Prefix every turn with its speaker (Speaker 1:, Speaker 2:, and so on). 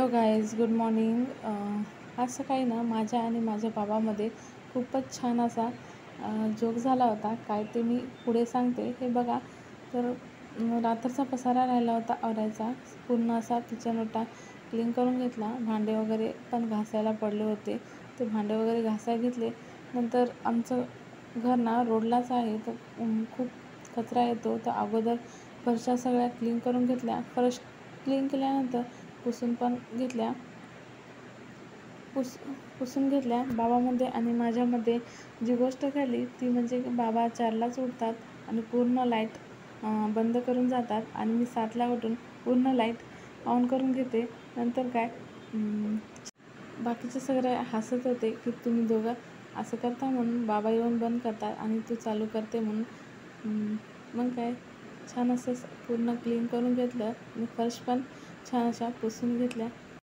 Speaker 1: Hello guys, good morning. आज सकाळी ना माझ्या आणि माझ्या बाबामध्ये खूपच छान असा जोक झाला होता. काय ते मी पुढे सांगते. हे बघा, तर रात्रीचा पसारा राहिला होता आवरायचा. पूर्ण असा किचन ओटा क्लीन करून घेतला. भांडे वगैरे पण घासायला पडले होते, ते भांडे वगैरे घासायला घेतले. नंतर आमचं घर ना रोडलाच आहे, तर खूप कचरा येतो. तर अगोदर फरशा सगळ्या क्लीन करून घेतल्या. फरश क्लीन केल्यानंतर पुसून पण घेतल्या. पुसून घेतल्या. बाबामध्ये आणि माझ्यामध्ये जी गोष्ट घडली ती म्हणजे बाबा 4लाच उठतात आणि पूर्ण लाईट बंद करून जातात आणि मी 7ला उठून पूर्ण लाईट ऑन करून घेते. नंतर काय, बाकीचे सगळे हसत होते की तुम्ही दोघं असं करता, म्हणून बाबा येऊन बंद करतात आणि तू चालू करते म्हणून. मग काय, छान असं पूर्ण क्लीन करून घेतलं आणि फर्श पण छान अशा पुसून घेतल्या.